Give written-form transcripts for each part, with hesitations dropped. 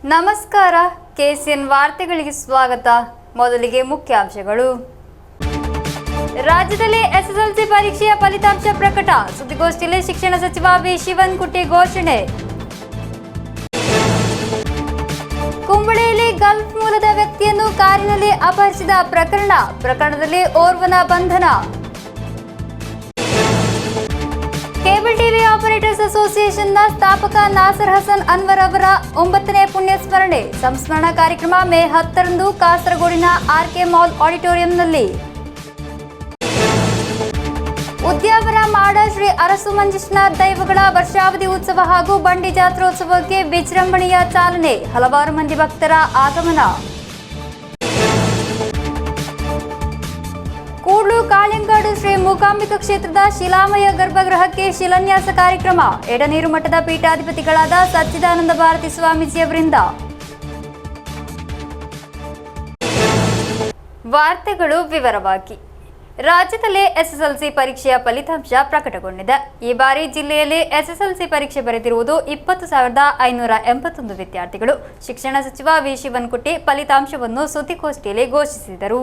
ನಮಸ್ಕಾರ, ಕೆಸಿಎನ್ ವಾರ್ತೆಗಳಿಗೆ ಸ್ವಾಗತ. ಮೊದಲಿಗೆ ಮುಖ್ಯಾಂಶಗಳು. ರಾಜ್ಯದಲ್ಲಿ ಎಸ್ಎಸ್ಎಲ್ಸಿ ಪರೀಕ್ಷೆಯ ಫಲಿತಾಂಶ ಪ್ರಕಟ. ಸುದ್ದಿಗೋಷ್ಠಿಯಲ್ಲಿ ಶಿಕ್ಷಣ ಸಚಿವ ವಿ ಶಿವನ್ಕುಟ್ಟಿ ಘೋಷಣೆ. ಕುಂಬಳೆಯಲ್ಲಿ ಗಲ್ಫ್ ಮೂಲದ ವ್ಯಕ್ತಿಯನ್ನು ಕಾರಿನಲ್ಲಿ ಅಪಹರಿಸಿದ ಪ್ರಕರಣದಲ್ಲಿ ಓರ್ವನ ಬಂಧನ. ಕೇಬಲ್ ಟಿವಿ ಆಪರೇಟರ್ಸ್ ಅಸೋಸಿಯೇಷನ್ನ ಸ್ಥಾಪಕ ನಾಸರ್ ಹಸನ್ ಅನ್ವರ್ ಅವರ 9ನೇ ಪುಣ್ಯಸ್ಮರಣೆ ಸಂಸ್ಮರಣಾ ಕಾರ್ಯಕ್ರಮ ಮೇ 10ರಂದು ಕಾಸರಗೋಡಿನ ಆರ್ಕೆ ಮಾಲ್ ಆಡಿಟೋರಿಯಂನಲ್ಲಿ. ಉದ್ಯಾವರ ಮಾಡ ಶ್ರೀ ಅರಸು ಮಂಜುನಾಥ ದೈವಗಳ ವರ್ಷಾವಧಿ ಉತ್ಸವ ಹಾಗೂ ಬಂಡಿ ಜಾತ್ರೋತ್ಸವಕ್ಕೆ ವಿಜೃಂಭಣೆಯ ಚಾಲನೆ. ಹಲವಾರು ಮಂದಿ ಭಕ್ತರ ಆಗಮನ. ಕೂಡ್ಲು ಕಾಳಿಂಗಾಡು ಶ್ರೀ ಮೂಕಾಂಬಿಕಾ ಕ್ಷೇತ್ರದ ಶಿಲಾಮಯ ಗರ್ಭಗೃಹಕ್ಕೆ ಶಿಲಾನ್ಯಾಸ ಕಾರ್ಯಕ್ರಮ. ಎಡನೀರು ಮಠದ ಪೀಠಾಧಿಪತಿಗಳಾದ ಸಚ್ಚಿದಾನಂದ ಭಾರತಿ ಸ್ವಾಮೀಜಿಯವರಿಂದ. ವಾರ್ತೆಗಳು ವಿವರವಾಗಿ. ರಾಜ್ಯದಲ್ಲಿ ಎಸ್ಎಸ್ಎಲ್ಸಿ ಪರೀಕ್ಷೆಯ ಫಲಿತಾಂಶ ಪ್ರಕಟಗೊಂಡಿದೆ. ಈ ಬಾರಿ ಜಿಲ್ಲೆಯಲ್ಲಿ ಎಸ್ಎಸ್ಎಲ್ಸಿ ಪರೀಕ್ಷೆ ಬರೆದಿರುವುದು 20,581 ವಿದ್ಯಾರ್ಥಿಗಳು. ಶಿಕ್ಷಣ ಸಚಿವ ವಿ ಶಿವನ್ಕುಟ್ಟಿ ಫಲಿತಾಂಶವನ್ನು ಸುದ್ದಿಗೋಷ್ಠಿಯಲ್ಲಿ ಘೋಷಿಸಿದರು.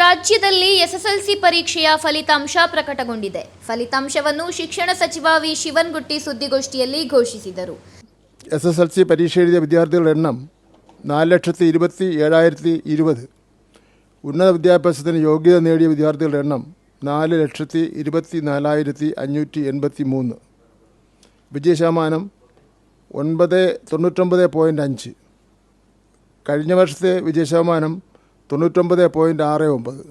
ರಾಜ್ಯದಲ್ಲಿ ಎಸ್ಎಸ್ಎಲ್ಸಿ ಪರೀಕ್ಷೆಯ ಫಲಿತಾಂಶ ಪ್ರಕಟಗೊಂಡಿದೆ. ಫಲಿತಾಂಶವನ್ನು ಶಿಕ್ಷಣ ಸಚಿವ ವಿ ಶಿವನ್ಕುಟ್ಟಿ ಸುದ್ದಿಗೋಷ್ಠಿಯಲ್ಲಿ ಘೋಷಿಸಿದರು. എസ്എസ്എൽസി പരീക്ഷ എഴുതിയ വിദ്യാർത്ഥികളുടെ എണ്ണം 4,27,2020. ഉന്നത വിദ്യാഭ്യാസത്തിന് യോഗ്യത നേടിയ വിദ്യാർത്ഥികളുടെ എണ്ണം 4,24,583. വിജയശതമാനം 99.5. കഴിഞ്ഞ വർഷത്തെ വിജയശതമാനം 99.69.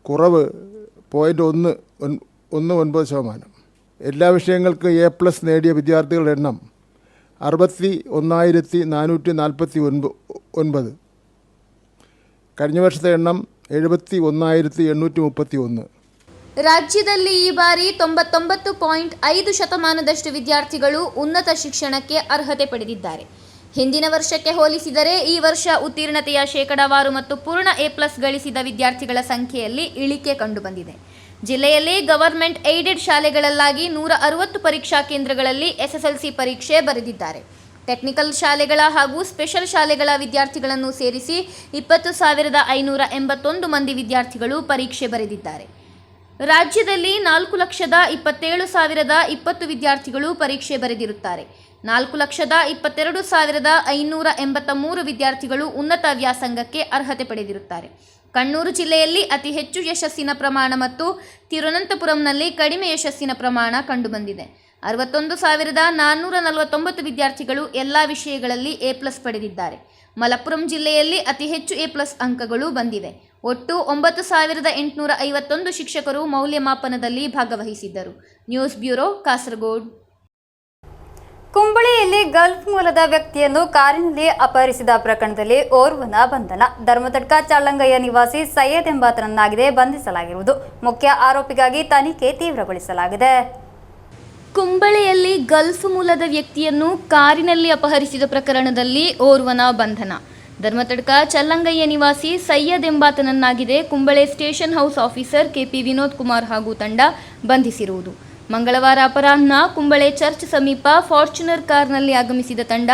കുറവ് 0.19%. എല്ലാ വിഷയങ്ങൾക്കും A+ നേടിയ വിദ്യാർത്ഥികളുടെ എണ്ണം 61,449. കഴിഞ്ഞ വർഷത്തെ എണ്ണം 71,831. ರಾಜ್ಯದಲ್ಲಿ ಈ ಬಾರಿ 99.5% ವಿದ್ಯಾರ್ಥಿಗಳು ಉನ್ನತ ಶಿಕ್ಷಣಕ್ಕೆ ಅರ್ಹತೆ ಪಡೆದಿದ್ದಾರೆ. ಹಿಂದಿನ ವರ್ಷಕ್ಕೆ ಹೋಲಿಸಿದರೆ ಈ ವರ್ಷ ಉತ್ತೀರ್ಣತೆಯ ಶೇಕಡಾವಾರು ಮತ್ತು ಪೂರ್ಣ A+ ಗಳಿಸಿದ ವಿದ್ಯಾರ್ಥಿಗಳ ಸಂಖ್ಯೆಯಲ್ಲಿ ಇಳಿಕೆ ಕಂಡುಬಂದಿದೆ. ಜಿಲ್ಲೆಯಲ್ಲಿ ಗವರ್ಮೆಂಟ್ ಏಡೆಡ್ ಶಾಲೆಗಳಲ್ಲಾಗಿ 160 ಪರೀಕ್ಷಾ ಕೇಂದ್ರಗಳಲ್ಲಿ ಎಸ್ಎಸ್ಎಲ್ಸಿ ಪರೀಕ್ಷೆ ಬರೆದಿದ್ದಾರೆ. ಟೆಕ್ನಿಕಲ್ ಶಾಲೆಗಳ ಹಾಗೂ ಸ್ಪೆಷಲ್ ಶಾಲೆಗಳ ವಿದ್ಯಾರ್ಥಿಗಳನ್ನು ಸೇರಿಸಿ 20,581 ಮಂದಿ ವಿದ್ಯಾರ್ಥಿಗಳು ಪರೀಕ್ಷೆ ಬರೆದಿದ್ದಾರೆ. ರಾಜ್ಯದಲ್ಲಿ 4,27,020 ವಿದ್ಯಾರ್ಥಿಗಳು ಪರೀಕ್ಷೆ ಬರೆದಿರುತ್ತಾರೆ. 4,22,583 ವಿದ್ಯಾರ್ಥಿಗಳು ಉನ್ನತ ವ್ಯಾಸಂಗಕ್ಕೆ ಅರ್ಹತೆ ಪಡೆದಿರುತ್ತಾರೆ. ಕಣ್ಣೂರು ಜಿಲ್ಲೆಯಲ್ಲಿ ಅತಿ ಹೆಚ್ಚು ಯಶಸ್ಸಿನ ಪ್ರಮಾಣ ಮತ್ತು ತಿರುವನಂತಪುರಂನಲ್ಲಿ ಕಡಿಮೆ ಯಶಸ್ಸಿನ ಪ್ರಮಾಣ ಕಂಡುಬಂದಿದೆ. 61,449 ವಿದ್ಯಾರ್ಥಿಗಳು ಎಲ್ಲ ವಿಷಯಗಳಲ್ಲಿ A+ ಪಡೆದಿದ್ದಾರೆ. ಮಲಪ್ಪುರಂ ಜಿಲ್ಲೆಯಲ್ಲಿ ಅತಿ ಹೆಚ್ಚು A+ ಅಂಕಗಳು ಬಂದಿವೆ. ಒಟ್ಟು 9,851 ಶಿಕ್ಷಕರು ಮೌಲ್ಯಮಾಪನದಲ್ಲಿ ಭಾಗವಹಿಸಿದ್ದರು. News bureau, Kasaragod. ಕುಂಬಳೆಯಲ್ಲಿ ಗಲ್ಫ್ ಮೂಲದ ವ್ಯಕ್ತಿಯನ್ನು ಕಾರಿನಲ್ಲಿ ಅಪಹರಿಸಿದ ಪ್ರಕರಣದಲ್ಲಿ ಓರ್ವನ ಬಂಧನ. ಧರ್ಮತಡ್ಕ ಚಳ್ಳಂಗಯ್ಯ ನಿವಾಸಿ ಸೈಯದ್ ಎಂಬಾತನನ್ನಾಗಿದೆ ಬಂಧಿಸಲಾಗಿರುವುದು. ಮುಖ್ಯ ಆರೋಪಿಗಾಗಿ ತನಿಖೆ ತೀವ್ರಗೊಳಿಸಲಾಗಿದೆ. ಕುಂಬಳೆಯಲ್ಲಿ ಗಲ್ಫ್ ಮೂಲದ ವ್ಯಕ್ತಿಯನ್ನು ಕಾರಿನಲ್ಲಿ ಅಪಹರಿಸಿದ ಪ್ರಕರಣದಲ್ಲಿ ಓರ್ವನ ಬಂಧನ. ಧರ್ಮತಡ್ಕ ಚಳ್ಳಂಗಯ್ಯ ನಿವಾಸಿ ಸೈಯದ್ ಎಂಬಾತನನ್ನಾಗಿದೆ Kumble station house officer KP Vinod Kumar ಹಾಗೂ ತಂಡ ಬಂಧಿಸಿರುವುದು. ಮಂಗಳವಾರ ಅಪರಾಹ್ನ ಕುಂಬಳೆ ಚರ್ಚ್ ಸಮೀಪ ಫಾರ್ಚುನರ್ ಕಾರ್ನಲ್ಲಿ ಆಗಮಿಸಿದ ತಂಡ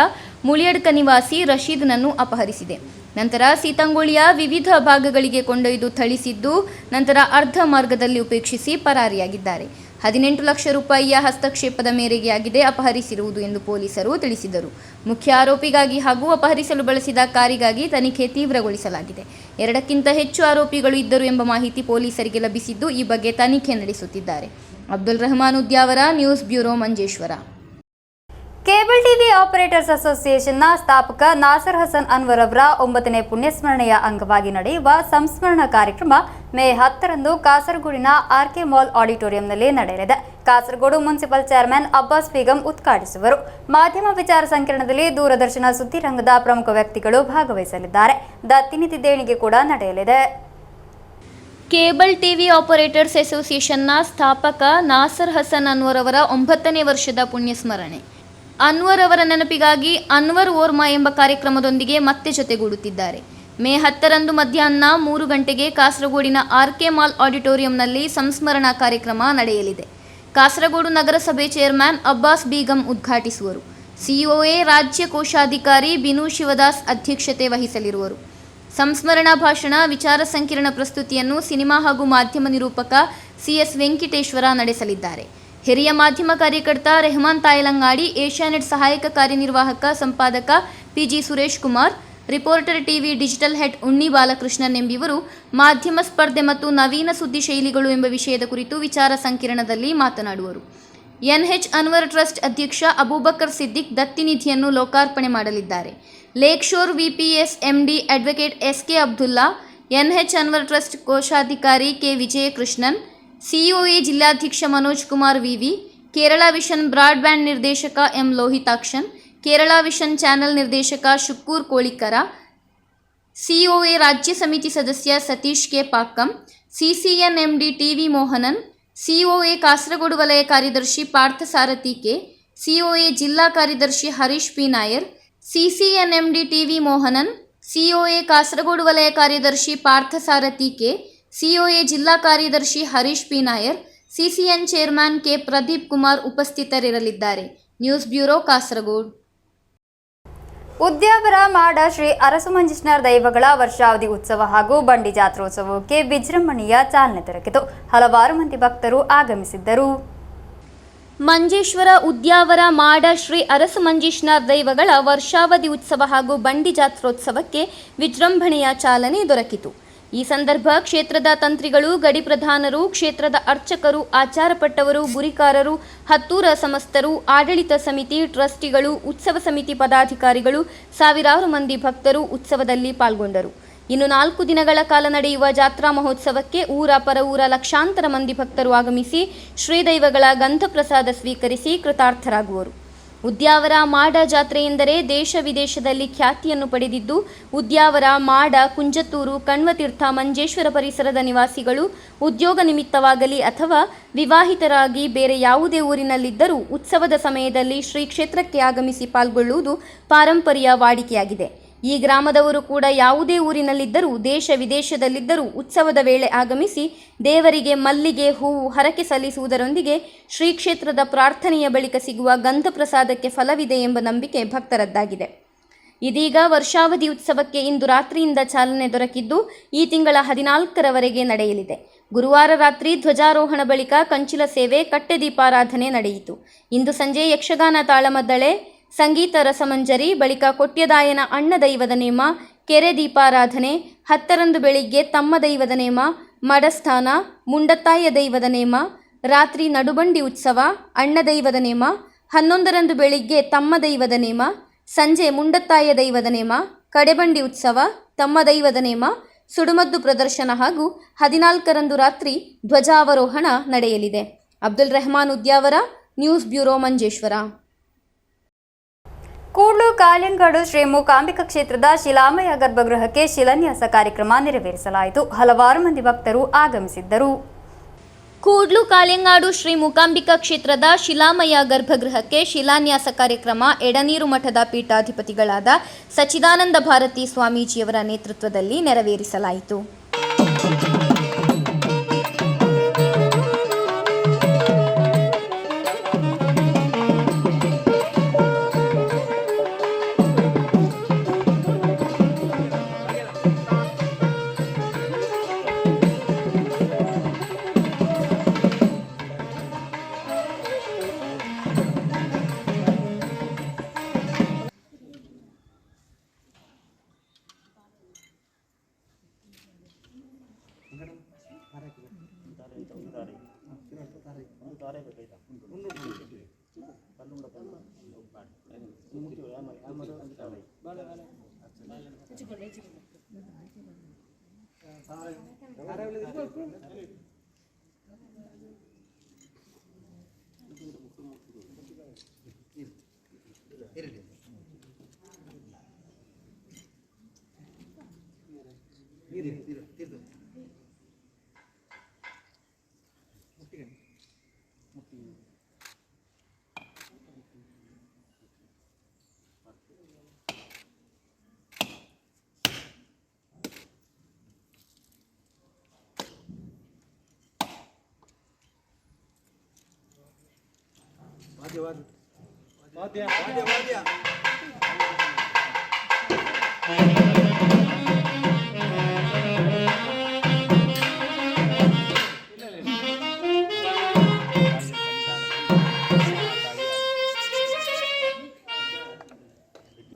ಮುಳಿಯಡ್ಕ ನಿವಾಸಿ ರಶೀದ್ನನ್ನು ಅಪಹರಿಸಿದೆ. ನಂತರ ಸೀತಂಗುಳಿಯ ವಿವಿಧ ಭಾಗಗಳಿಗೆ ಕೊಂಡೊಯ್ದು ಥಳಿಸಿದ್ದು, ನಂತರ ಅರ್ಧ ಮಾರ್ಗದಲ್ಲಿ ಉಪೇಕ್ಷಿಸಿ ಪರಾರಿಯಾಗಿದ್ದಾರೆ. 18 ಲಕ್ಷ ರೂಪಾಯಿಯ ಹಸ್ತಕ್ಷೇಪದ ಮೇರೆಗೆ ಆಗಿದೆ ಅಪಹರಿಸಿರುವುದು ಎಂದು ಪೊಲೀಸರು ತಿಳಿಸಿದರು. ಮುಖ್ಯ ಆರೋಪಿಗಾಗಿ ಹಾಗೂ ಅಪಹರಿಸಲು ಬಳಸಿದ ಕಾರಿಗಾಗಿ ತನಿಖೆ ತೀವ್ರಗೊಳಿಸಲಾಗಿದೆ. 2ಕ್ಕಿಂತ ಹೆಚ್ಚು ಆರೋಪಿಗಳು ಇದ್ದರು ಎಂಬ ಮಾಹಿತಿ ಪೊಲೀಸರಿಗೆ ಲಭಿಸಿದ್ದು, ಈ ಬಗ್ಗೆ ತನಿಖೆ ನಡೆಸುತ್ತಿದ್ದಾರೆ. Abdul Rehman Udyavar, news bureau, Manjeshwar. Cable TV operators ಅಸೋಸಿಯೇಷನ್ನ ಸ್ಥಾಪಕ ನಾಸರ್ ಹಸನ್ ಅನ್ವರ್ ಅವರ 9ನೇ ಪುಣ್ಯಸ್ಮರಣೆಯ ಅಂಗವಾಗಿ ನಡೆಯುವ ಸಂಸ್ಮರಣಾ ಕಾರ್ಯಕ್ರಮ ಮೇ 10ರಂದು ಕಾಸರಗೋಡಿನ ಆರ್ಕೆ ಮಾಲ್ ಆಡಿಟೋರಿಯಂನಲ್ಲಿ ನಡೆಯಲಿದೆ. ಕಾಸರಗೋಡು ಮುನ್ಸಿಪಲ್ ಚೇರ್ಮನ್ ಅಬ್ಬಾಸ್ ಬೇಗಂ ಉದ್ಘಾಟಿಸುವರು. ಮಾಧ್ಯಮ ವಿಚಾರ ಸಂಕಿರಣದಲ್ಲಿ ದೂರದರ್ಶನ ಸುದ್ದಿರಂಗದ ಪ್ರಮುಖ ವ್ಯಕ್ತಿಗಳು ಭಾಗವಹಿಸಲಿದ್ದಾರೆ. ದತ್ತಿನಿಧಿ ದೇಣಿಗೆ ಕೂಡ ನಡೆಯಲಿದೆ. ಕೇಬಲ್ ಟಿವಿ ಆಪರೇಟರ್ಸ್ ಅಸೋಸಿಯೇಷನ್ನ ಸ್ಥಾಪಕ ನಾಸರ್ ಹಸನ್ ಅನ್ವರ್ ಅವರ 9ನೇ ವರ್ಷದ ಪುಣ್ಯಸ್ಮರಣೆ. ಅನ್ವರ್ ಅವರ ನೆನಪಿಗಾಗಿ ಅನ್ವರ್ ಓರ್ಮಾ ಎಂಬ ಕಾರ್ಯಕ್ರಮದೊಂದಿಗೆ ಮತ್ತೆ ಜೊತೆಗೂಡುತ್ತಿದ್ದಾರೆ. ಮೇ 10ರಂದು ಮಧ್ಯಾಹ್ನ 3 ಗಂಟೆಗೆ ಕಾಸರಗೋಡಿನ ಆರ್ಕೆ ಮಾಲ್ ಆಡಿಟೋರಿಯಂನಲ್ಲಿ ಸಂಸ್ಮರಣಾ ಕಾರ್ಯಕ್ರಮ ನಡೆಯಲಿದೆ. ಕಾಸರಗೋಡು ನಗರಸಭೆ ಚೇರ್ಮನ್ ಅಬ್ಬಾಸ್ ಬೇಗಂ ಉದ್ಘಾಟಿಸುವರು. ಸಿಒಎ ರಾಜ್ಯ ಕೋಶಾಧಿಕಾರಿ ಬಿನು ಶಿವದಾಸ್ ಅಧ್ಯಕ್ಷತೆ ವಹಿಸಲಿರುವರು. ಸಂಸ್ಮರಣಾ ಭಾಷಣ, ವಿಚಾರ ಸಂಕಿರಣ ಪ್ರಸ್ತುತಿಯನ್ನು ಸಿನಿಮಾ ಹಾಗೂ ಮಾಧ್ಯಮ ನಿರೂಪಕ ಸಿಎಸ್ ವೆಂಕಟೇಶ್ವರ ನಡೆಸಲಿದ್ದಾರೆ. ಹಿರಿಯ ಮಾಧ್ಯಮ ಕಾರ್ಯಕರ್ತ ರೆಹಮಾನ್ ತಾಯಲಂಗಾಡಿ, ಏಷ್ಯಾನೆಟ್ ಸಹಾಯಕ ಕಾರ್ಯನಿರ್ವಾಹಕ ಸಂಪಾದಕ PG Suresh Kumar, reporter TV digital head ಉಣ್ಣಿ ಬಾಲಕೃಷ್ಣನ್ ಎಂಬಿವರು ಮಾಧ್ಯಮ ಸ್ಪರ್ಧೆ ಮತ್ತು ನವೀನ ಸುದ್ದಿ ಶೈಲಿಗಳು ಎಂಬ ವಿಷಯದ ಕುರಿತು ವಿಚಾರ ಸಂಕಿರಣದಲ್ಲಿ ಮಾತನಾಡುವರು. ಎನ್ಎಚ್ ಅನ್ವರ್ ಟ್ರಸ್ಟ್ ಅಧ್ಯಕ್ಷ ಅಬೂಬಕರ್ ಸಿದ್ದಿಕ್ ದತ್ತಿ ನಿಧಿಯನ್ನು ಲೋಕಾರ್ಪಣೆ ಮಾಡಲಿದ್ದಾರೆ. Lake shore VPS MD advocate SK Abdulla, NH Anwar trust ಕೋಶಾಧಿಕಾರಿ ಕೆ ವಿಜಯಕೃಷ್ಣನ್, ಸಿಒಎ ಜಿಲ್ಲಾಧ್ಯಕ್ಷ Manoj Kumar VV, Kerala vision broadband ನಿರ್ದೇಶಕ M Lohitakshan, Kerala vision channel ನಿರ್ದೇಶಕ ಶುಕ್ಕೂರ್ ಕೋಳಿಕರ, ಸಿಒಎ ರಾಜ್ಯ ಸಮಿತಿ ಸದಸ್ಯ Satish K Pakkam, CCN MD TV Mohanan, COA Kasaragod ವಲಯ ಕಾರ್ಯದರ್ಶಿ ಪಾರ್ಥಸಾರಥಿ ಕೆ, ಸಿಒಎ ಜಿಲ್ಲಾ ಕಾರ್ಯದರ್ಶಿ Harish P Nair, CCN MD TV Mohanan, COA Kasaragod ವಲಯ ಕಾರ್ಯದರ್ಶಿ ಪಾರ್ಥಸಾರಥಿ ಕೆ, ಸಿಒಎ ಜಿಲ್ಲಾ ಕಾರ್ಯದರ್ಶಿ Harish P Nair, CCN chairman K Pradeep Kumar ಉಪಸ್ಥಿತರಿರಲಿದ್ದಾರೆ. News bureau, Kasaragod. ಉದ್ಯಾವರ ಮಾಡ ಶ್ರೀ ಅರಸು ಮಂಜೇಶ್ವರ ದೈವಗಳ ವರ್ಷಾವಧಿ ಉತ್ಸವ ಹಾಗೂ ಬಂಡಿ ಜಾತ್ರೋತ್ಸವಕ್ಕೆ ವಿಜೃಂಭಣೆಯ ಚಾಲನೆ ದೊರಕಿತು. ಹಲವಾರು ಮಂದಿ ಭಕ್ತರು ಆಗಮಿಸಿದ್ದರು. ಮಂಜೇಶ್ವರ ಉದ್ಯಾವರ ಮಾಡ ಶ್ರೀ ಅರಸು ಮಂಜೇಶ್ವರ ದೈವಗಳ ವರ್ಷಾವಧಿ ಉತ್ಸವ ಹಾಗೂ ಬಂಡಿ ಜಾತ್ರೋತ್ಸವಕ್ಕೆ ವಿಜೃಂಭಣೆಯ ಚಾಲನೆ ದೊರಕಿತು. ಈ ಸಂದರ್ಭ ಕ್ಷೇತ್ರದ ತಂತ್ರಿಗಳು, ಗಡಿ ಪ್ರಧಾನರು, ಕ್ಷೇತ್ರದ ಅರ್ಚಕರು, ಆಚಾರಪಟ್ಟವರು, ಗುರಿಕಾರರು, ಹತ್ತೂರ ಸಮಸ್ತರು, ಆಡಳಿತ ಸಮಿತಿ, ಟ್ರಸ್ಟಿಗಳು, ಉತ್ಸವ ಸಮಿತಿ ಪದಾಧಿಕಾರಿಗಳು, ಸಾವಿರಾರು ಮಂದಿ ಭಕ್ತರು ಉತ್ಸವದಲ್ಲಿ ಪಾಲ್ಗೊಂಡರು. ಇನ್ನು 4 ದಿನಗಳ ಕಾಲ ನಡೆಯುವ ಜಾತ್ರಾ ಮಹೋತ್ಸವಕ್ಕೆ ಊರ ಪರವೂರ ಲಕ್ಷಾಂತರ ಮಂದಿ ಭಕ್ತರು ಆಗಮಿಸಿ ಶ್ರೀದೈವಗಳ ಗಂಧ ಪ್ರಸಾದ ಸ್ವೀಕರಿಸಿ ಕೃತಾರ್ಥರಾಗುವರು. ಉದ್ಯಾವರ ಮಾಡ ಜಾತ್ರೆ ಎಂದರೆ ದೇಶ ವಿದೇಶದಲ್ಲಿ ಖ್ಯಾತಿಯನ್ನು ಪಡೆದಿದ್ದು, ಉದ್ಯಾವರ, ಮಾಡ, ಕುಂಜತ್ತೂರು, ಕಣ್ವತೀರ್ಥ, ಮಂಜೇಶ್ವರ ಪರಿಸರದ ನಿವಾಸಿಗಳು ಉದ್ಯೋಗ ನಿಮಿತ್ತವಾಗಲಿ ಅಥವಾ ವಿವಾಹಿತರಾಗಿ ಬೇರೆ ಯಾವುದೇ ಊರಿನಲ್ಲಿದ್ದರೂ ಉತ್ಸವದ ಸಮಯದಲ್ಲಿ ಶ್ರೀ ಕ್ಷೇತ್ರಕ್ಕೆ ಆಗಮಿಸಿ ಪಾಲ್ಗೊಳ್ಳುವುದು ಪಾರಂಪರ್ಯ ವಾಡಿಕೆಯಾಗಿದೆ. ಈ ಗ್ರಾಮದವರು ಕೂಡ ಯಾವುದೇ ಊರಿನಲ್ಲಿದ್ದರೂ, ದೇಶ ವಿದೇಶದಲ್ಲಿದ್ದರೂ ಉತ್ಸವದ ವೇಳೆ ಆಗಮಿಸಿ ದೇವರಿಗೆ ಮಲ್ಲಿಗೆ ಹೂವು ಹರಕೆ ಸಲ್ಲಿಸುವುದರೊಂದಿಗೆ ಶ್ರೀ ಕ್ಷೇತ್ರದ ಪ್ರಾರ್ಥನೆಯ ಬಳಿಕ ಸಿಗುವ ಗಂಧ ಪ್ರಸಾದಕ್ಕೆ ಫಲವಿದೆ ಎಂಬ ನಂಬಿಕೆ ಭಕ್ತರದ್ದಾಗಿದೆ. ಇದೀಗ ವರ್ಷಾವಧಿ ಉತ್ಸವಕ್ಕೆ ಇಂದು ರಾತ್ರಿಯಿಂದ ಚಾಲನೆ ದೊರಕಿದ್ದು, ಈ ತಿಂಗಳ 14ರವರೆಗೆ ನಡೆಯಲಿದೆ. ಗುರುವಾರ ರಾತ್ರಿ ಧ್ವಜಾರೋಹಣ ಬಳಿಕ ಕಂಚಿಲ ಸೇವೆ, ಕಟ್ಟೆ ದೀಪಾರಾಧನೆ ನಡೆಯಿತು. ಇಂದು ಸಂಜೆ ಯಕ್ಷಗಾನ ತಾಳಮದ್ದಳೆ, ಸಂಗೀತ ರಸಮಂಜರಿ, ಬಳಿಕ ಕೊಟ್ಯದಾಯನ ಅಣ್ಣ ದೈವದ ನೇಮ, ಕೆರೆ ದೀಪಾರಾಧನೆ, 10ರಂದು ಬೆಳಿಗ್ಗೆ ತಮ್ಮ ದೈವದ ನೇಮ, ಮಡಸ್ಥಾನ, ಮುಂಡತ್ತಾಯ ದೈವದ ನೇಮ, ರಾತ್ರಿ ನಡುಬಂಡಿ ಉತ್ಸವ, ಅಣ್ಣ ದೈವದ ನೇಮ, 11ರಂದು ಬೆಳಿಗ್ಗೆ ತಮ್ಮ ದೈವದ ನೇಮ, ಸಂಜೆ ಮುಂಡತ್ತಾಯ ದೈವದ ನೇಮ, ಕಡೆಬಂಡಿ ಉತ್ಸವ, ತಮ್ಮ ದೈವದ ನೇಮ, ಸುಡುಮದ್ದು ಪ್ರದರ್ಶನ ಹಾಗೂ 14ರಂದು ರಾತ್ರಿ ಧ್ವಜಾವರೋಹಣ ನಡೆಯಲಿದೆ. Abdul Rehman, Udyavar, news bureau, Manjeshwar. ಕೂಡ್ಲು ಕಾಲಿಂಗಡು ಶ್ರೀ ಮೂಕಾಂಬಿಕಾ ಕ್ಷೇತ್ರದ ಶಿಲಾಮಯ ಗರ್ಭಗೃಹಕ್ಕೆ ಶಿಲಾನ್ಯಾಸ ಕಾರ್ಯಕ್ರಮ ನೆರವೇರಿಸಲಾಯಿತು. ಹಲವಾರು ಮಂದಿ ಭಕ್ತರು ಆಗಮಿಸಿದ್ದರು. ಕೂಡ್ಲು ಕಾಳಿಂಗಾಡು ಶ್ರೀ ಮೂಕಾಂಬಿಕಾ ಕ್ಷೇತ್ರದ ಶಿಲಾಮಯ ಗರ್ಭಗೃಹಕ್ಕೆ ಶಿಲಾನ್ಯಾಸ ಕಾರ್ಯಕ್ರಮ ಎಡನೀರು ಮಠದ ಪೀಠಾಧಿಪತಿಗಳಾದ ಸಚ್ಚಿದಾನಂದ ಭಾರತಿ ಸ್ವಾಮೀಜಿಯವರ ನೇತೃತ್ವದಲ್ಲಿ ನೆರವೇರಿಸಲಾಯಿತು.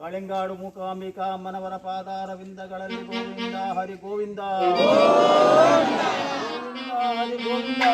ಕಾಳಿಂಗಾಡು ಮೂಕಾಂಬಿಕಾ ಮನವರ ಪಾದಾರವಿಂದಗಳಲ್ಲಿ ಗೋವಿಂದ ಹರಿ ಗೋವಿಂದ ಹರಿ ಗೋವಿಂದ.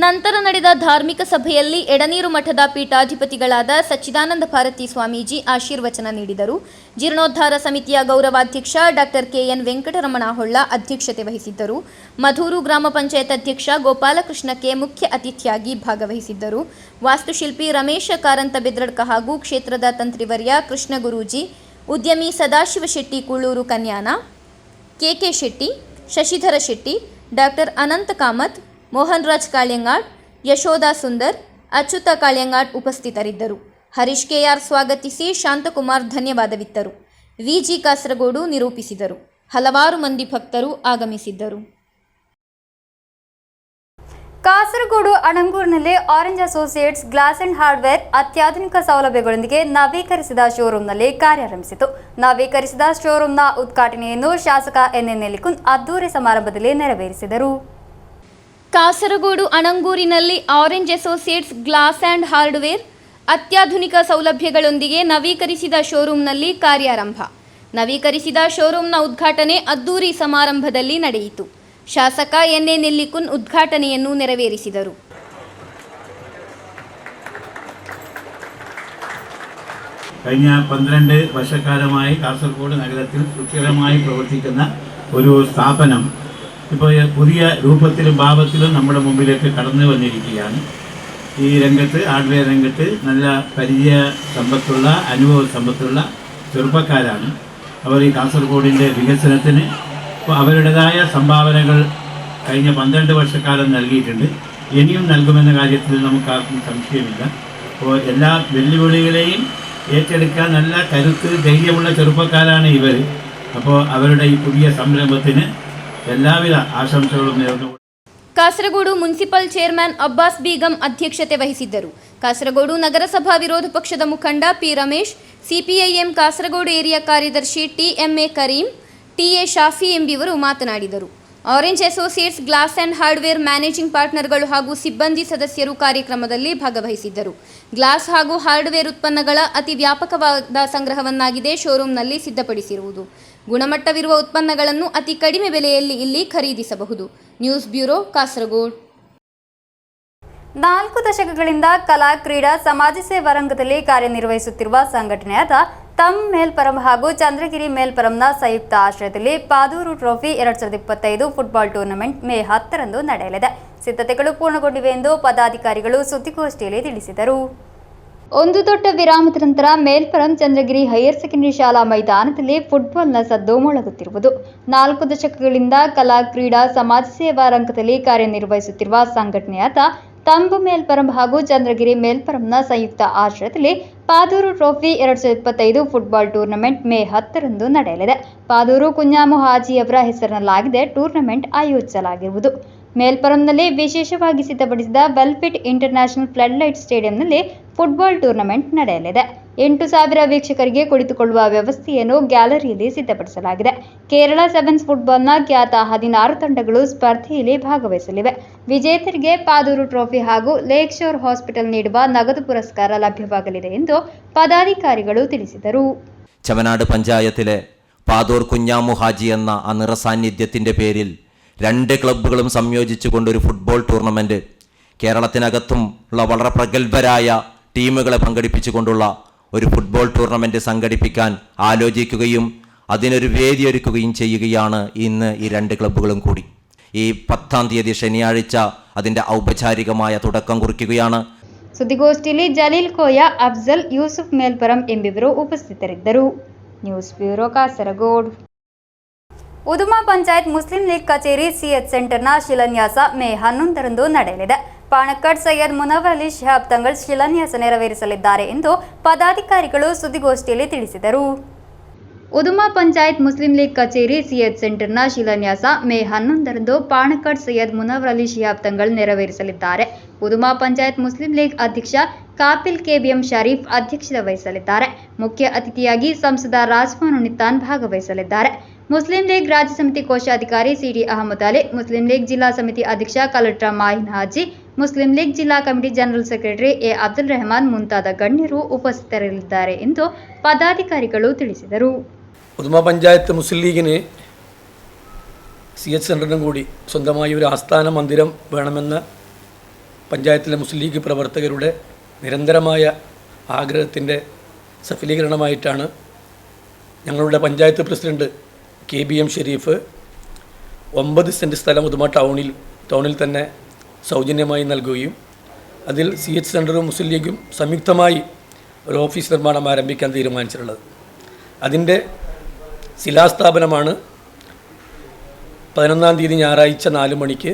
ನಂತರ ನಡೆದ ಧಾರ್ಮಿಕ ಸಭೆಯಲ್ಲಿ ಎಡನೀರು ಮಠದ ಪೀಠಾಧಿಪತಿಗಳಾದ ಸಚ್ಚಿದಾನಂದ ಭಾರತಿ ಸ್ವಾಮೀಜಿ ಆಶೀರ್ವಚನ ನೀಡಿದರು. ಜೀರ್ಣೋದ್ಧಾರ ಸಮಿತಿಯ ಗೌರವಾಧ್ಯಕ್ಷ ಡಾಕ್ಟರ್ ಕೆಎನ್ ವೆಂಕಟರಮಣ ಹೊಳ್ಳ ಅಧ್ಯಕ್ಷತೆ ವಹಿಸಿದ್ದರು. ಮಧೂರು ಗ್ರಾಮ ಪಂಚಾಯತ್ ಅಧ್ಯಕ್ಷ ಗೋಪಾಲಕೃಷ್ಣ ಕೆ ಮುಖ್ಯ ಅತಿಥಿಯಾಗಿ ಭಾಗವಹಿಸಿದ್ದರು. ವಾಸ್ತುಶಿಲ್ಪಿ ರಮೇಶ ಕಾರಂತ ಬೆದ್ರಡ್ಕ ಹಾಗೂ ಕ್ಷೇತ್ರದ ತಂತ್ರಿವರ್ಯ ಕೃಷ್ಣ ಗುರೂಜಿ, ಉದ್ಯಮಿ ಸದಾಶಿವ ಶೆಟ್ಟಿ ಕುಳ್ಳೂರು ಕನ್ಯಾನ, ಕೆಕೆ ಶೆಟ್ಟಿ, ಶಶಿಧರ ಶೆಟ್ಟಿ, ಡಾಕ್ಟರ್ ಅನಂತ ಕಾಮತ್, ಮೋಹನ್ ರಾಜ್ ಕಾಳ್ಯಂಗಾಡ್, ಯಶೋಧ ಸುಂದರ್, ಅಚ್ಯುತ ಕಾಳ್ಯಂಗಾಡ್ ಉಪಸ್ಥಿತರಿದ್ದರು. ಹರೀಶ್ ಕೆಆರ್ ಸ್ವಾಗತಿಸಿ ಶಾಂತಕುಮಾರ್ ಧನ್ಯವಾದವಿತ್ತರು. ವಿಜಿ ಕಾಸರಗೋಡು ನಿರೂಪಿಸಿದರು. ಹಲವಾರು ಮಂದಿ ಭಕ್ತರು ಆಗಮಿಸಿದ್ದರು. ಕಾಸರಗೋಡು ಅಣಂಗೂರಿನಲ್ಲಿ orange associates glass and hardware ಅತ್ಯಾಧುನಿಕ ಸೌಲಭ್ಯಗಳೊಂದಿಗೆ ನವೀಕರಿಸಿದ ಶೋರೂಮ್ನಲ್ಲಿ ಕಾರ್ಯಾರಂಭಿಸಿತು. ನವೀಕರಿಸಿದ ಶೋರೂಮ್ನ ಉದ್ಘಾಟನೆಯನ್ನು ಶಾಸಕ ಎನ್.ಎನ್. ನೆಲ್ಲಿಕುಂದ್ ಅದ್ದೂರಿ ಸಮಾರಂಭದಲ್ಲಿ ನೆರವೇರಿಸಿದರು. ಕಾಸರಗೋಡು ಅಣಂಗೂರಿನಲ್ಲಿ orange associates glass and hardware ಅತ್ಯಾಧುನಿಕ ಸೌಲಭ್ಯಗಳೊಂದಿಗೆ ನವೀಕರಿಸಿದ ಶೋರೂಮ್ನಲ್ಲಿ ಕಾರ್ಯಾರಂಭ. ನವೀಕರಿಸಿದ ಶೋರೂಮ್ನ ಉದ್ಘಾಟನೆ ಅದ್ದೂರಿ ಸಮಾರಂಭದಲ್ಲಿ ನಡೆಯಿತು. ಶಾಸಕ ಎನ್.ಎ. ನೆಲ್ಲಿಕುಂದ್ ಉದ್ಘಾಟನೆಯನ್ನು ನೆರವೇರಿಸಿದರು. കഴിഞ്ഞ 12 വർഷക്കാലമായി കാസർഗോഡ് നഗരത്തിൽ സുസ്ഥിരമായി പ്രവർത്തിക്കുന്ന ഒരു സ്ഥാപനം ഇപ്പോൾ പുതിയ രൂപത്തിലും ഭാവത്തിലും നമ്മുടെ മുമ്പിലേക്ക് കടന്നു വന്നിരിക്കുകയാണ്. ഈ രംഗത്ത് ഹാർഡ്വെയർ രംഗത്ത് നല്ല പരിചയ സമ്പത്തുള്ള അനുഭവ സമ്പത്തുള്ള ചെറുപ്പക്കാരാണ്. അവർ ഈ കാസർഗോഡിൻ്റെ വികസനത്തിന് അവരുടേതായ സംഭാവനകൾ കഴിഞ്ഞ 12 വർഷക്കാലം നൽകിയിട്ടുണ്ട്. ഇനിയും നൽകുമെന്ന കാര്യത്തിൽ നമുക്കാർക്കും സംശയമില്ല. അപ്പോൾ എല്ലാ വെല്ലുവിളികളെയും ഏറ്റെടുക്കാൻ നല്ല കരുത്ത് ധൈര്യമുള്ള ചെറുപ്പക്കാരാണ് ഇവർ. അപ്പോൾ അവരുടെ ഈ പുതിയ സംരംഭത്തിന് എല്ലാവിധ ആശംസകളും നേർന്നു. ಕಾಸರಗೋಡು ಮುನ್ಸಿಪಲ್ ಚೇರ್ಮನ್ ಅಬ್ಬಾಸ್ ಬೀಗಂ ಅಧ್ಯಕ್ಷತೆ ವಹಿಸಿದ್ದರು. ಕಾಸರಗೋಡು ನಗರಸಭಾ ವಿರೋಧ ಪಕ್ಷದ ಮುಖಂಡ P Ramesh, CPIM Kasaragod area ಕಾರ್ಯದರ್ಶಿ ಟಿ.ಎಂ.ಎ. ಕರೀಂ, ಟಿ.ಎ. ಶಾಫಿ ಎಂಬಿವರು ಮಾತನಾಡಿದರು. Orange associates glass and hardware managing ಪಾರ್ಟ್ನರ್ಗಳು ಹಾಗೂ ಸಿಬ್ಬಂದಿ ಸದಸ್ಯರು ಕಾರ್ಯಕ್ರಮದಲ್ಲಿ ಭಾಗವಹಿಸಿದ್ದರು. ಗ್ಲಾಸ್ ಹಾಗೂ ಹಾರ್ಡ್ವೇರ್ ಉತ್ಪನ್ನಗಳ ಅತಿ ವ್ಯಾಪಕವಾದ ಸಂಗ್ರಹವನ್ನಾಗಿದೆ ಶೋರೂಮ್ನಲ್ಲಿ ಸಿದ್ಧಪಡಿಸಿರುವುದು. ಗುಣಮಟ್ಟವಿರುವ ಉತ್ಪನ್ನಗಳನ್ನು ಅತಿ ಕಡಿಮೆ ಬೆಲೆಯಲ್ಲಿ ಇಲ್ಲಿ ಖರೀದಿಸಬಹುದು. News bureau, Kasaragod. 4 ದಶಕಗಳಿಂದ ಕಲಾ, ಕ್ರೀಡಾ, ಸಮಾಜ ಸೇವಾ ರಂಗದಲ್ಲಿ ಕಾರ್ಯನಿರ್ವಹಿಸುತ್ತಿರುವ ಸಂಘಟನೆಯಾದ ತಮ್ ಮೇಲ್ಪರಂ ಹಾಗೂ ಚಂದ್ರಗಿರಿ ಮೇಲ್ಪರಂನ ಸಂಯುಕ್ತ ಆಶ್ರಯದಲ್ಲಿ Padur trophy 2025 football tournament May 10ರಂದು ನಡೆಯಲಿದೆ. ಸಿದ್ಧತೆಗಳು ಪೂರ್ಣಗೊಂಡಿವೆ ಎಂದು ಪದಾಧಿಕಾರಿಗಳು ಸುದ್ದಿಗೋಷ್ಠಿಯಲ್ಲಿ ತಿಳಿಸಿದರು. ಒಂದು ದೊಡ್ಡ ವಿರಾಮದ ನಂತರ ಮೇಲ್ಪರಂ ಚಂದ್ರಗಿರಿ ಹೈಯರ್ ಸೆಕೆಂಡರಿ ಶಾಲಾ ಮೈದಾನದಲ್ಲಿ ಫುಟ್ಬಾಲ್ನ ಸದ್ದು ಮೊಳಗುತ್ತಿರುವುದು. 4 ದಶಕಗಳಿಂದ ಕಲಾ, ಕ್ರೀಡಾ, ಸಮಾಜ ಸೇವಾ ರಂಗದಲ್ಲಿ ಕಾರ್ಯನಿರ್ವಹಿಸುತ್ತಿರುವ ಸಂಘಟನೆಯಾದ ತಂಬು ಮೇಲ್ಪರಂ ಹಾಗೂ ಚಂದ್ರಗಿರಿ ಮೇಲ್ಪರಂನ ಸಂಯುಕ್ತ ಆಶ್ರಯದಲ್ಲಿ Padur trophy 2025 football tournament May 10ರಂದು ನಡೆಯಲಿದೆ. ಪಾದೂರು ಕುഞ്ഞാമു ಹಾಜಿಯವರ ಹೆಸರಿನಲ್ಲಾಗಿದೆ ಟೂರ್ನಮೆಂಟ್ ಆಯೋಜಿಸಲಾಗಿರುವುದು. ಮೇಲ್ಪರಂನಲ್ಲಿ ವಿಶೇಷವಾಗಿ ಸಿದ್ಧಪಡಿಸಿದ ವೆಲ್ಫಿಟ್ ಇಂಟರ್ನ್ಯಾಷನಲ್ ಫ್ಲಡ್ ಲೈಟ್ ಸ್ಟೇಡಿಯಂನಲ್ಲಿ ಫುಟ್ಬಾಲ್ ಟೂರ್ನಮೆಂಟ್ ನಡೆಯಲಿದೆ. 8,000 ವೀಕ್ಷಕರಿಗೆ ಕುಳಿತುಕೊಳ್ಳುವ ವ್ಯವಸ್ಥೆಯನ್ನು ಗ್ಯಾಲರಿಯಲ್ಲಿ ಸಿದ್ಧಪಡಿಸಲಾಗಿದೆ. ಕೇರಳ ಸೆವೆನ್ಸ್ ಫುಟ್ಬಾಲ್ನ ಖ್ಯಾತ 16 ತಂಡಗಳು ಸ್ಪರ್ಧೆಯಲ್ಲಿ ಭಾಗವಹಿಸಲಿವೆ. ವಿಜೇತರಿಗೆ ಪಾದೂರು ಟ್ರೋಫಿ ಹಾಗೂ ಲೇಕ್ ಶೋರ್ ಹಾಸ್ಪಿಟಲ್ ನೀಡುವ ನಗದು ಪುರಸ್ಕಾರ ಲಭ್ಯವಾಗಲಿದೆ ಎಂದು പദാധികാരികൾ ತಿಳಿಸಿದರು. ചവനാട് പഞ്ചായത്തിലെ പാതൂർ കുഞ്ഞാമു ഹാജി എന്ന ആ നിറസാന്നിധ്യത്തിൻ്റെ പേരിൽ 2 ക്ലബ്ബുകളും സംയോജിച്ചുകൊണ്ടൊരു ഫുട്ബോൾ ടൂർണമെൻറ്റ് കേരളത്തിനകത്തും ഉള്ള വളരെ പ്രഗത്ഭരായ ടീമുകളെ പങ്കെടുപ്പിച്ചുകൊണ്ടുള്ള ഒരു ഫുട്ബോൾ ടൂർണമെൻറ്റ് സംഘടിപ്പിക്കാൻ ആലോചിക്കുകയും അതിനൊരു വേദിയൊരുക്കുകയും ചെയ്യുകയാണ് ഇന്ന് ഈ 2 ക്ലബ്ബുകളും കൂടി. ഈ 10-ാം തീയതി ശനിയാഴ്ച അതിൻ്റെ ഔപചാരികമായ തുടക്കം കുറിക്കുകയാണ്. ಸುದ್ದಿಗೋಷ್ಠಿಯಲ್ಲಿ ಜಲೀಲ್ ಕೋಯ, ಅಫ್ಜಲ್, ಯೂಸುಫ್ ಮೇಲ್ಪರಂ ಎಂಬಿವರು ಉಪಸ್ಥಿತರಿದ್ದರು. News bureau, Kasaragod. ಉದುಮಾ ಪಂಚಾಯತ್ ಮುಸ್ಲಿಂ ಲೀಗ್ ಕಚೇರಿ ಸಿಎಚ್ ಸೆಂಟರ್ನ ಶಿಲಾನ್ಯಾಸ ಮೇ 11ರಂದು ನಡೆಯಲಿದೆ. ಪಾಣಕ್ಕಡ್ ಸೈಯದ್ ಮುನವರ್ ಅಲಿ ಶಿಹಾಬ್ ತಂಗಳ್ ಶಿಲಾನ್ಯಾಸ ನೆರವೇರಿಸಲಿದ್ದಾರೆ ಎಂದು ಪದಾಧಿಕಾರಿಗಳು ಸುದ್ದಿಗೋಷ್ಠಿಯಲ್ಲಿ ತಿಳಿಸಿದರು. ಉದುಮಾ ಪಂಚಾಯತ್ ಮುಸ್ಲಿಂ ಲೀಗ್ ಕಚೇರಿ ಸಿಯದ್ ಸೆಂಟರ್ನ ಶಿಲಾನ್ಯಾಸ ಮೇ 11ರಂದು ಪಾಣಕ್ಕಡ್ ಸೈಯದ್ ಮುನವರ್ ಅಲಿ ಶಿಹಾಬ್ ತಂಗಳ್ ನೆರವೇರಿಸಲಿದ್ದಾರೆ. ಉದುಮಾ ಪಂಚಾಯತ್ ಮುಸ್ಲಿಂ ಲೀಗ್ ಅಧ್ಯಕ್ಷ ಕಾಪಿಲ್ ಕೆಬಿಎಂ ಶರೀಫ್ ಅಧ್ಯಕ್ಷತೆ ವಹಿಸಲಿದ್ದಾರೆ. ಮುಖ್ಯ ಅತಿಥಿಯಾಗಿ ಸಂಸದ ರಾಜ್ಮಾನ್ ಉನ್ನಿತಾನ್ ಭಾಗವಹಿಸಲಿದ್ದಾರೆ. ಮುಸ್ಲಿಂ ಲೀಗ್ ರಾಜ್ಯ ಸಮಿತಿ ಕೋಶಾಧಿಕಾರಿ CD Ahmed Ali, Muslim League ಜಿಲ್ಲಾ ಸಮಿತಿ ಅಧ್ಯಕ್ಷ collector Mahin Haji, Muslim League ಜಿಲ್ಲಾ committee general secretary A Abdul Rehman ಮುಂತಾದ ಗಣ್ಯರು ಉಪಸ್ಥಿತರಿರಲಿದ್ದಾರೆ ಎಂದು ಪದಾಧಿಕಾರಿಗಳು ತಿಳಿಸಿದರು. ഉദുമ പഞ്ചായത്ത് മുസ്ലിം ലീഗിന് CH സെൻ്ററിനും കൂടി സ്വന്തമായി ഒരു ആസ്ഥാന മന്ദിരം വേണമെന്ന പഞ്ചായത്തിലെ മുസ്ലിം ലീഗ് പ്രവർത്തകരുടെ നിരന്തരമായ ആഗ്രഹത്തിൻ്റെ സഫലീകരണമായിട്ടാണ് ഞങ്ങളുടെ panchayat president KBM Sharif 9 cent സ്ഥലം ഉദുമ ടൗണിൽ തന്നെ സൗജന്യമായി നൽകുകയും അതിൽ CH സെൻ്ററും മുസ്ലിം ലീഗും സംയുക്തമായി ഒരു ഓഫീസ് നിർമ്മാണം ആരംഭിക്കാൻ തീരുമാനിച്ചിട്ടുള്ളത്. അതിൻ്റെ ശിലാസ്ഥാപനമാണ് 11-ാം തീയതി ഞായറാഴ്ച 4 മണിക്ക്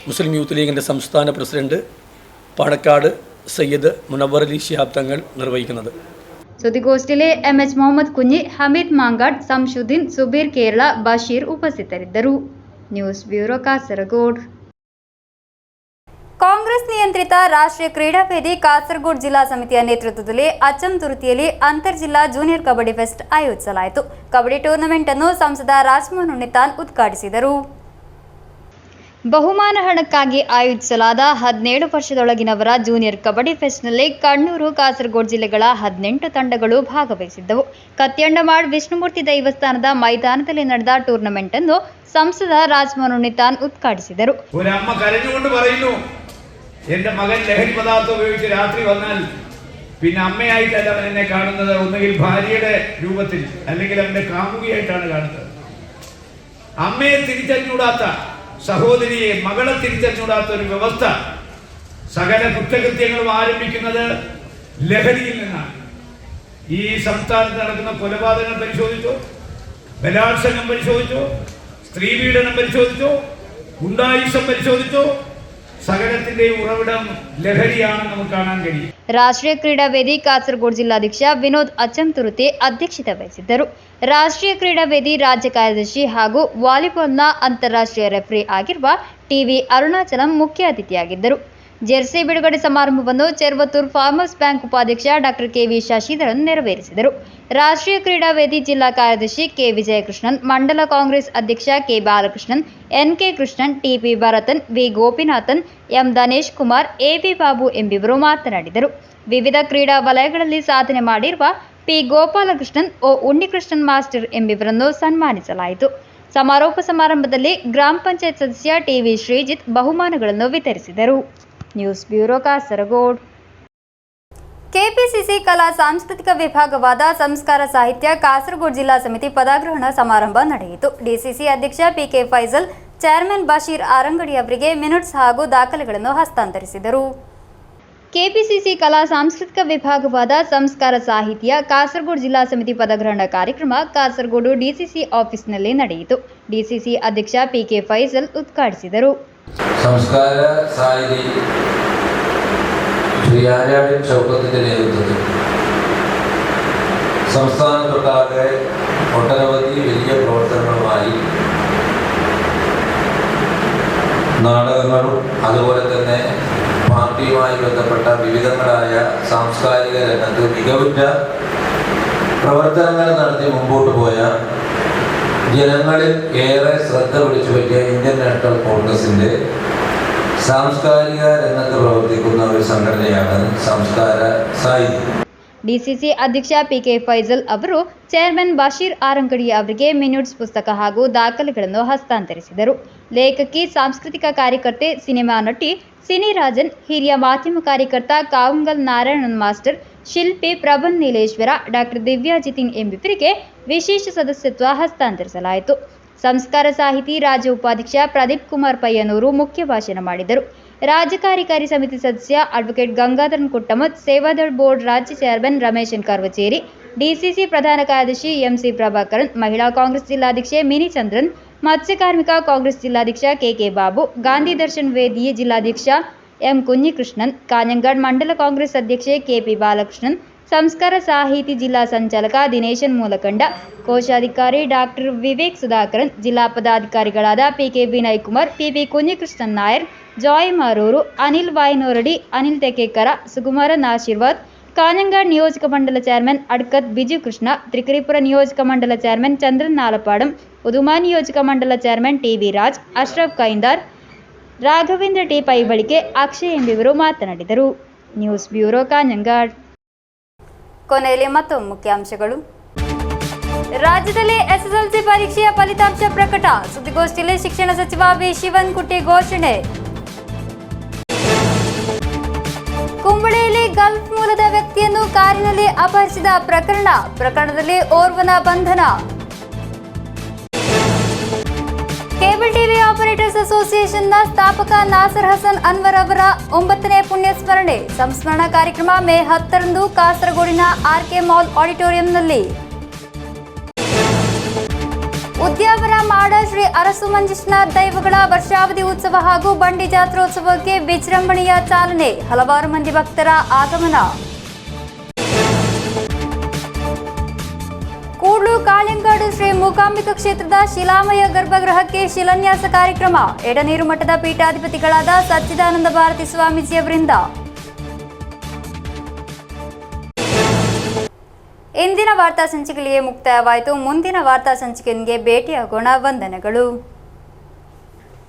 മുസ്ലിം യൂത്ത് ലീഗിൻ്റെ സംസ്ഥാന പ്രസിഡന്റ് പാണക്കാട് സയ്യദ് മുനവർ അലി ശിഹാബ് തങ്ങൾ നിർവഹിക്കുന്നത്. ಸುದ್ದಿಗೋಷ್ಠಿಯಲ್ಲಿ MH ಮೊಹಮ್ಮದ್ ಕುഞ്ഞി, ಹಮೀದ್ ಮಾಂಗಾಡ್, ಸಂಶುದ್ದೀನ್, ಸುಬೀರ್ ಕೇರಳ, ಬಶೀರ್ ಉಪಸ್ಥಿತರಿದ್ದರು. News bureau Kasaragod. ಕಾಂಗ್ರೆಸ್ ನಿಯಂತ್ರಿತ ರಾಷ್ಟ್ರೀಯ ಕ್ರೀಡಾ ವೇದಿ ಕಾಸರಗೋಡು ಜಿಲ್ಲಾ ಸಮಿತಿಯ ನೇತೃತ್ವದಲ್ಲಿ ಅಚ್ಚಂತುರುತಿಯಲ್ಲಿ ಅಂತರ್ ಜಿಲ್ಲಾ ಜೂನಿಯರ್ ಕಬಡ್ಡಿ ಫೆಸ್ಟ್ ಆಯೋಜಿಸಲಾಯಿತು. ಕಬಡ್ಡಿ ಟೂರ್ನಮೆಂಟ್ ಅನ್ನು ಸಂಸದ ರಾಜ್ಮಾನ್ ಉನ್ನಿತಾನ್ ಉದ್ಘಾಟಿಸಿದರು. ಬಹುಮಾನ ಹಣಕ್ಕಾಗಿ ಆಯೋಜಿಸಲಾದ 17 ವರ್ಷದೊಳಗಿನವರ ಜೂನಿಯರ್ ಕಬಡ್ಡಿ ಫೆಸ್ಟ್ನಲ್ಲಿ ಕಣ್ಣೂರು, ಕಾಸರಗೋಡು ಜಿಲ್ಲೆಗಳ 18 ತಂಡಗಳು ಭಾಗವಹಿಸಿದ್ದವು. ಕತ್ಯಂಡಮಾಡ್ ವಿಷ್ಣುಮೂರ್ತಿ ದೈವಸ್ಥಾನದ ಮೈದಾನದಲ್ಲಿ ನಡೆದ ಟೂರ್ನಮೆಂಟ್ ಅನ್ನು ಸಂಸದ ರಾಜ್ಮಾನ್ ಉನ್ನಿತಾನ್ ಉದ್ಘಾಟಿಸಿದರು. എൻ്റെ മകൻ ലഹരി പദാർത്ഥം ഉപയോഗിച്ച് രാത്രി വന്നാൽ പിന്നെ അമ്മയായിട്ടല്ല അവൻ എന്നെ കാണുന്നത്, ഒന്നുകിൽ ഭാര്യയുടെ രൂപത്തിൽ അല്ലെങ്കിൽ അവൻ്റെ കാമുകിയായിട്ടാണ് കാണുന്നത്. അമ്മയെ തിരിച്ചറിഞ്ഞൂടാത്ത സഹോദരിയെ, മകളെ തിരിച്ചറിഞ്ഞൂടാത്ത ഒരു വ്യവസ്ഥ. സകല കുറ്റകൃത്യങ്ങളും ആരംഭിക്കുന്നത് ലഹരിയിൽ നിന്നാണ്. ഈ സംസ്ഥാനത്ത് നടക്കുന്ന കൊലപാതകം പരിശോധിച്ചോ, ബലാത്സംഗം പരിശോധിച്ചോ, സ്ത്രീപീഡനം പരിശോധിച്ചോ, ഗുണ്ടായിസം പരിശോധിച്ചോ, സകലത്തിന്റെ ഉറവിടം ലഹരിയാണെന്ന് നമുക്ക് കാണാൻ കഴിയും. ರಾಷ್ಟ್ರೀಯ ಕ್ರೀಡಾ ವೇದಿ ಕಾಸರಗೋಡು ಜಿಲ್ಲಾಧ್ಯಕ್ಷ ವಿನೋದ್ ಅಚ್ಚಂತುರುತಿ ಅಧ್ಯಕ್ಷತೆ ವಹಿಸಿದ್ದರು. ರಾಷ್ಟ್ರೀಯ ಕ್ರೀಡಾ ವೇದಿ ರಾಜ್ಯ ಕಾರ್ಯದರ್ಶಿ ಹಾಗೂ ವಾಲಿಬಾಲ್ನ ಅಂತಾರಾಷ್ಟ್ರೀಯ ರೆಫರಿ ಆಗಿರುವ TV ಅರುಣಾಚಲಂ ಮುಖ್ಯ ಅತಿಥಿಯಾಗಿದ್ದರು. ಜೆರ್ಸಿ ಬಿಡುಗಡೆ ಸಮಾರಂಭವನ್ನು ಚೆರ್ವತ್ತೂರು ಫಾರ್ಮರ್ಸ್ ಬ್ಯಾಂಕ್ ಉಪಾಧ್ಯಕ್ಷ ಡಾಕ್ಟರ್ KV ಶಶಿಧರನ್ ನೆರವೇರಿಸಿದರು. ರಾಷ್ಟ್ರೀಯ ಕ್ರೀಡಾ ವೇದಿ ಜಿಲ್ಲಾ ಕಾರ್ಯದರ್ಶಿ K ವಿಜಯಕೃಷ್ಣನ್, ಮಂಡಲ ಕಾಂಗ್ರೆಸ್ ಅಧ್ಯಕ್ಷ K Balakrishnan, NK Krishnan, TP ಭರತನ್, V Gopinathan, M Danish Kumar, AV Babu ಎಂಬಿವರು ಮಾತನಾಡಿದರು. ವಿವಿಧ ಕ್ರೀಡಾ ವಲಯಗಳಲ್ಲಿ ಸಾಧನೆ ಮಾಡಿರುವ P Gopalakrishnan, O Unnikrishnan master ಎಂಬಿವರನ್ನು ಸನ್ಮಾನಿಸಲಾಯಿತು. ಸಮಾರೋಪ ಸಮಾರಂಭದಲ್ಲಿ ಗ್ರಾಮ ಪಂಚಾಯತ್ ಸದಸ್ಯ TV ಶ್ರೀಜಿತ್ ಬಹುಮಾನಗಳನ್ನು ವಿತರಿಸಿದರು. News bureau Kasaragod. ಕೆಪಿಸಿಸಿ ಕಲಾ ಸಾಂಸ್ಕೃತಿಕ ವಿಭಾಗವಾದ ಸಂಸ್ಕಾರ ಸಾಹಿತ್ಯ ಕಾಸರಗೋಡು ಜಿಲ್ಲಾ ಸಮಿತಿ ಪದಗ್ರಹಣ ಸಮಾರಂಭ ನಡೆಯಿತು. ಡಿಸಿಸಿ ಅಧ್ಯಕ್ಷ PK ಫೈಜಲ್, ಚೇರ್ಮನ್ ಬಶೀರ್ ಆರಂಗಡಿ ಅವರಿಗೆ ಮಿನಿಟ್ಸ್ ಹಾಗೂ ದಾಖಲೆಗಳನ್ನು ಹಸ್ತಾಂತರಿಸಿದರು. ಕೆಪಿಸಿಸಿ ಕಲಾ ಸಾಂಸ್ಕೃತಿಕ ವಿಭಾಗವಾದ ಸಂಸ್ಕಾರ ಸಾಹಿತ್ಯ ಕಾಸರಗೋಡು ಜಿಲ್ಲಾ ಸಮಿತಿ ಪದಗ್ರಹಣ ಕಾರ್ಯಕ್ರಮ ಕಾಸರಗೋಡು ಡಿಸಿಸಿ ಆಫೀಸ್ನಲ್ಲಿ ನಡೆಯಿತು. ಡಿಸಿಸಿ ಅಧ್ಯಕ್ಷ PK ಫೈಜಲ್ ಉದ್ಘಾಟಿಸಿದರು. സംസ്കാര സാഹിതി ശ്രീ ആര്യാടൻ ചൗക്കത്തിൻ്റെ നേതൃത്വത്തിൽ സംസ്ഥാനത്തൊട്ടാകെ ഒട്ടനവധി വലിയ പ്രവർത്തനങ്ങളുമായി നാടകങ്ങളും അതുപോലെ തന്നെ പാർട്ടിയുമായി ബന്ധപ്പെട്ട വിവിധങ്ങളായ സാംസ്കാരിക രംഗത്ത് മികവുറ്റ പ്രവർത്തനങ്ങൾ നടത്തി മുമ്പോട്ട് പോയ ജനങ്ങളിൽ ഏറെ ശ്രദ്ധ പിടിച്ചു പറ്റിയ ഇന്ത്യൻ നാഷണൽ കോൺഗ്രസിൻ്റെ സാംസ്കാരിക രംഗത്ത് പ്രവർത്തിക്കുന്ന ഒരു സംഘടനയാണ് സംസ്കാര സാഹിത്യം. ಡಿಸಿಸಿ ಅಧ್ಯಕ್ಷ PK ಫೈಜಲ್ ಅವರು ಚೇರ್ಮನ್ ಬಶೀರ್ ಆರಂಗಡಿ ಅವರಿಗೆ ಮಿನಿಟ್ಸ್ ಪುಸ್ತಕ ಹಾಗೂ ದಾಖಲೆಗಳನ್ನು ಹಸ್ತಾಂತರಿಸಿದರು. ಲೇಖಕಿ, ಸಾಂಸ್ಕೃತಿಕ ಕಾರ್ಯಕರ್ತೆ, ಸಿನಿಮಾ ನಟಿ ಸಿನಿರಾಜನ್, ಹಿರಿಯ ಮಾಧ್ಯಮ ಕಾರ್ಯಕರ್ತ ಕಾವಂಗಲ್ ನಾರಾಯಣನ್ ಮಾಸ್ಟರ್, ಶಿಲ್ಪಿ ಪ್ರಬಂಧ ನೀಲೇಶ್ವರ, ಡಾಕ್ಟರ್ ದಿವ್ಯಾ ಜಿತಿನ್ ಎಂಬಿವರಿಗೆ ವಿಶೇಷ ಸದಸ್ಯತ್ವ ಹಸ್ತಾಂತರಿಸಲಾಯಿತು. ಸಂಸ್ಕಾರ ಸಾಹಿತಿ ರಾಜ್ಯ ಉಪಾಧ್ಯಕ್ಷ ಪ್ರದೀಪ್ ಕುಮಾರ್ ಪಯ್ಯನೂರು ಮುಖ್ಯ ಭಾಷಣ ಮಾಡಿದರು. ರಾಜ್ಯ ಕಾರ್ಯಕಾರಿ ಸಮಿತಿ ಸದಸ್ಯ ಅಡ್ವೊಕೇಟ್ ಗಂಗಾಧರನ್ ಕುಟ್ಟಮತ್, ಸೇವಾದಳ್ ಬೋರ್ಡ್ ರಾಜ್ಯ ಚೇರ್ಮನ್ ರಮೇಶನ್ ಕಾರ್ವಚೇರಿ, ಡಿಸಿಸಿ ಪ್ರಧಾನ ಕಾರ್ಯದರ್ಶಿ MC ಪ್ರಭಾಕರನ್, ಮಹಿಳಾ ಕಾಂಗ್ರೆಸ್ ಜಿಲ್ಲಾಧ್ಯಕ್ಷೆ ಮಿನಿ ಚಂದ್ರನ್, ಮತ್ಸ್ಯ ಕಾರ್ಮಿಕ ಕಾಂಗ್ರೆಸ್ ಜಿಲ್ಲಾಧ್ಯಕ್ಷ KK ಬಾಬು, ಗಾಂಧಿ ದರ್ಶನ್ ವೇದಿ ಜಿಲ್ಲಾಧ್ಯಕ್ಷ ಎಂ ಕುഞ്ഞിಕೃಷ್ಣನ್, ಕಾഞ്ഞങ്ങാട് ಮಂಡಲ ಕಾಂಗ್ರೆಸ್ ಅಧ್ಯಕ್ಷೆ ಕೆಪಿ ಬಾಲಕೃಷ್ಣನ್, ಸಂಸ್ಕಾರ ಸಾಹಿತಿ ಜಿಲ್ಲಾ ಸಂಚಾಲಕ ದಿನೇಶನ್ ಮೂಲಕಂಡ, ಕೋಶಾಧಿಕಾರಿ ಡಾಕ್ಟರ್ ವಿವೇಕ್ ಸುಧಾಕರನ್, ಜಿಲ್ಲಾ ಪದಾಧಿಕಾರಿಗಳಾದ ಪಿಕೆ ವಿನಯ್ ಕುಮಾರ್, ಪಿಪಿ ಕುഞ്ഞിಕೃಷ್ಣನ್ ನಾಯರ್, ಜಾಯ್ ಮಾರೂರು, ಅನಿಲ್ ವಾಯ್ನೋರಡಿ, ಅನಿಲ್ ತೆಕೇಕರ, ಸುಕುಮಾರನ್ ಆಶೀರ್ವಾದ್, ಕಾഞ്ഞങ്ങാട് ನಿಯೋಜಕ ಮಂಡಲ ಚೇರ್ಮನ್ ಅಡ್ಕತ್ ಬಿಜು ಕೃಷ್ಣ, ತ್ರಿಕರಿಪುರ ನಿಯೋಜಕ ಮಂಡಲ ಚೇರ್ಮನ್ ಚಂದ್ರನ್ ನಾಲಪಾಡಂ, ಉದುಮಾ ನಿಯೋಜಕ ಮಂಡಲ chairman TV Raj, Ashraf Kaindar, Raghavendra T Paibalike, Akshay ಎಂಬಿವರು ಮಾತನಾಡಿದರು. News bureau Kanhangad. ಕೊನೆಯಲ್ಲಿ ಮತ್ತೊಮ್ಮೆ ಮುಖ್ಯಾಂಶಗಳು. ರಾಜ್ಯದಲ್ಲಿ ಎಸ್ಎಸ್ಎಲ್ಸಿ ಪರೀಕ್ಷೆಯ ಫಲಿತಾಂಶ ಪ್ರಕಟ. ಸುದ್ದಿಗೋಷ್ಠಿಯಲ್ಲಿ ಶಿಕ್ಷಣ ಸಚಿವ ವಿ ಶಿವನ್ಕುಟ್ಟಿ ಘೋಷಣೆ. ಕುಂಬಳೆಯಲ್ಲಿ ಗಲ್ಫ್ ಮೂಲದ ವ್ಯಕ್ತಿಯನ್ನು ಕಾರಿನಲ್ಲಿ ಅಪಹರಿಸಿದ ಪ್ರಕರಣದಲ್ಲಿ ಓರ್ವನ ಬಂಧನ. ಕೇಬಲ್ ಟಿವಿ ಆಪರೇಟರ್ಸ್ ಅಸೋಸಿಯೇಷನ್ನ ಸ್ಥಾಪಕ ನಾಸರ್ ಹಸನ್ ಅನ್ವರ್ ಅವರ 9ನೇ ಪುಣ್ಯಸ್ಮರಣೆ. ಸಂಸ್ಮರಣಾ ಕಾರ್ಯಕ್ರಮ ಮೇ 10ರಂದು ಕಾಸರಗೋಡಿನ ಆರ್ಕೆ ಮಾಲ್ ಆಡಿಟೋರಿಯಂನಲ್ಲಿ. ಉದ್ಯಾವರ ಮಾಡ ಶ್ರೀ ಅರಸು ಮಂಜುನಾಥ ದೈವಗಳ ವರ್ಷಾವಧಿ ಉತ್ಸವ ಹಾಗೂ ಬಂಡಿ ಜಾತ್ರೋತ್ಸವಕ್ಕೆ ವಿಜೃಂಭಣೆಯ ಚಾಲನೆ. ಹಲವಾರು ಮಂದಿ ಭಕ್ತರ ಆಗಮನ. ಕೂಡ್ಲು ಕಾഞ്ഞങ്ങാട് ಶ್ರೀ ಮೂಕಾಂಬಿಕಾ ಕ್ಷೇತ್ರದ ಶಿಲಾಮಯ ಗರ್ಭಗೃಹಕ್ಕೆ ಶಿಲಾನ್ಯಾಸ ಕಾರ್ಯಕ್ರಮ. ಎಡನೀರು ಮಠದ ಪೀಠಾಧಿಪತಿಗಳಾದ ಸಚ್ಚಿದಾನಂದ ಭಾರತಿ ಸ್ವಾಮೀಜಿಯವರಿಂದ. ಇಂದಿನ ವಾರ್ತಾ ಸಂಚಿಕೆಗೆ ಮುಕ್ತಾಯವಾಯಿತು. ಮುಂದಿನ ವಾರ್ತಾ ಸಂಚಿಕೆಗೆ ಭೇಟಿಯಾಗೋಣ. ವಂದನೆಗಳು.